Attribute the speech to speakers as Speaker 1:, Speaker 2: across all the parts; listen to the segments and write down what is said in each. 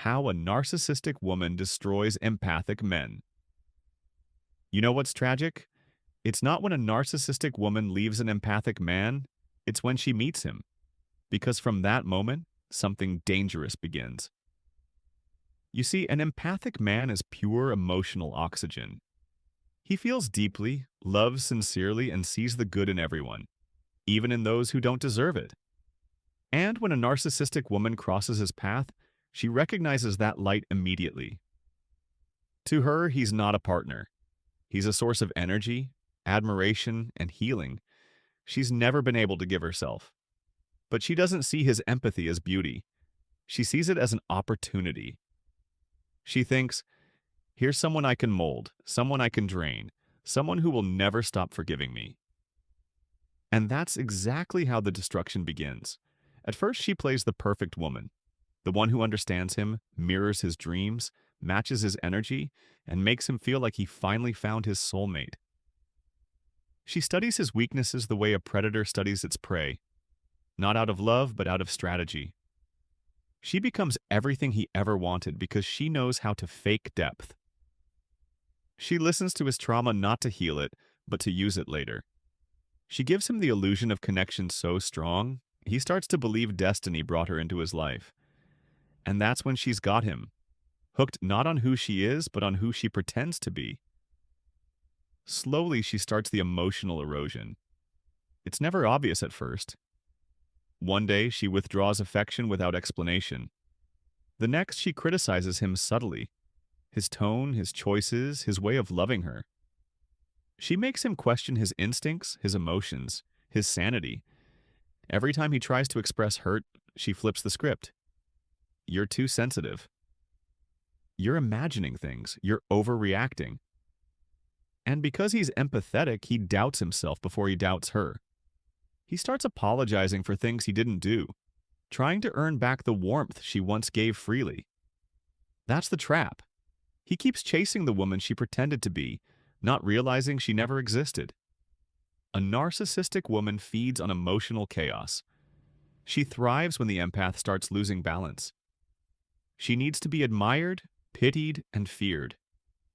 Speaker 1: How a narcissistic woman destroys empathic men. You know what's tragic? It's not when a narcissistic woman leaves an empathic man, it's when she meets him. Because from that moment, something dangerous begins. You see, an empathic man is pure emotional oxygen. He feels deeply, loves sincerely, and sees the good in everyone, even in those who don't deserve it. And when a narcissistic woman crosses his path, she recognizes that light immediately. To her, he's not a partner. He's a source of energy, admiration, and healing she's never been able to give herself. But she doesn't see his empathy as beauty. She sees it as an opportunity. She thinks, here's someone I can mold, someone I can drain, someone who will never stop forgiving me. And that's exactly how the destruction begins. At first, she plays the perfect woman, the one who understands him, mirrors his dreams, matches his energy, and makes him feel like he finally found his soulmate. She studies his weaknesses the way a predator studies its prey, not out of love, but out of strategy. She becomes everything he ever wanted because she knows how to fake depth. She listens to his trauma not to heal it, but to use it later. She gives him the illusion of connection so strong, he starts to believe destiny brought her into his life. And that's when she's got him, hooked not on who she is, but on who she pretends to be. Slowly, she starts the emotional erosion. It's never obvious at first. One day, she withdraws affection without explanation. The next, she criticizes him subtly. His tone, his choices, his way of loving her. She makes him question his instincts, his emotions, his sanity. Every time he tries to express hurt, she flips the script. You're too sensitive. You're imagining things. You're overreacting. And because he's empathetic, he doubts himself before he doubts her. He starts apologizing for things he didn't do, trying to earn back the warmth she once gave freely. That's the trap. He keeps chasing the woman she pretended to be, not realizing she never existed. A narcissistic woman feeds on emotional chaos. She thrives when the empath starts losing balance. She needs to be admired, pitied, and feared,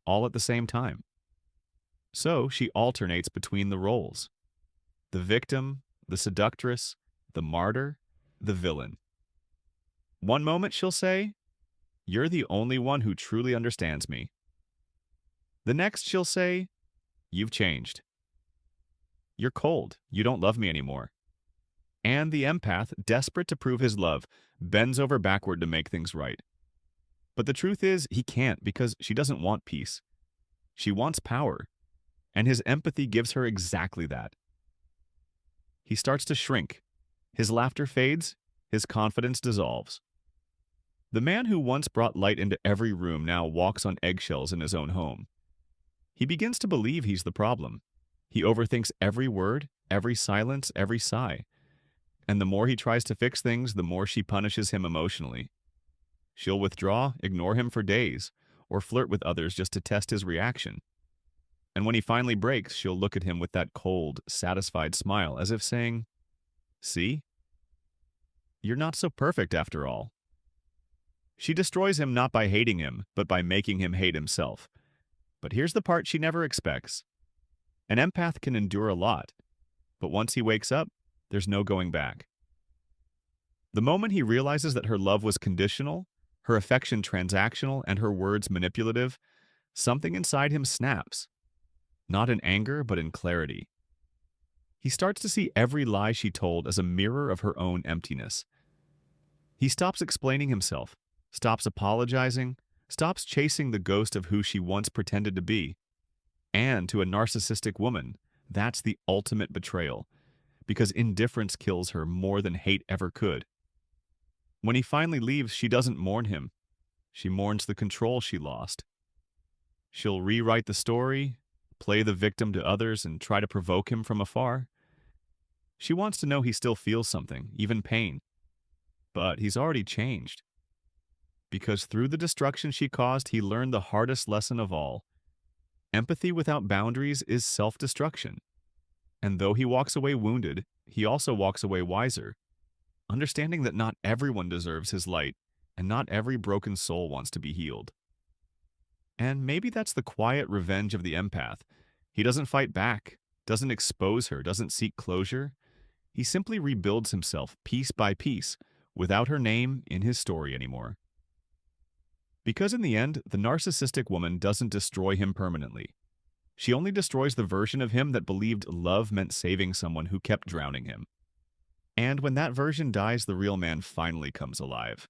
Speaker 1: all at the same time. So she alternates between the roles. The victim, the seductress, the martyr, the villain. One moment she'll say, "You're the only one who truly understands me." The next she'll say, "You've changed. You're cold. You don't love me anymore." And the empath, desperate to prove his love, bends over backward to make things right. But the truth is, he can't because she doesn't want peace. She wants power, and his empathy gives her exactly that. He starts to shrink. His laughter fades. His confidence dissolves. The man who once brought light into every room now walks on eggshells in his own home. He begins to believe he's the problem. He overthinks every word, every silence, every sigh. And the more he tries to fix things, the more she punishes him emotionally. She'll withdraw, ignore him for days, or flirt with others just to test his reaction. And when he finally breaks, she'll look at him with that cold, satisfied smile, as if saying, "See? You're not so perfect after all." She destroys him not by hating him, but by making him hate himself. But here's the part she never expects. An empath can endure a lot, but once he wakes up, there's no going back. The moment he realizes that her love was conditional, her affection transactional, and her words manipulative, something inside him snaps. Not in anger, but in clarity. He starts to see every lie she told as a mirror of her own emptiness. He stops explaining himself, stops apologizing, stops chasing the ghost of who she once pretended to be. And to a narcissistic woman, that's the ultimate betrayal, because indifference kills her more than hate ever could. When he finally leaves, she doesn't mourn him. She mourns the control she lost. She'll rewrite the story, play the victim to others, and try to provoke him from afar. She wants to know he still feels something, even pain. But he's already changed. Because through the destruction she caused, he learned the hardest lesson of all. Empathy without boundaries is self-destruction. And though he walks away wounded, he also walks away wiser, understanding that not everyone deserves his light, and not every broken soul wants to be healed. And maybe that's the quiet revenge of the empath. He doesn't fight back, doesn't expose her, doesn't seek closure. He simply rebuilds himself piece by piece, without her name in his story anymore. Because in the end, the narcissistic woman doesn't destroy him permanently. She only destroys the version of him that believed love meant saving someone who kept drowning him. And when that version dies, the real man finally comes alive.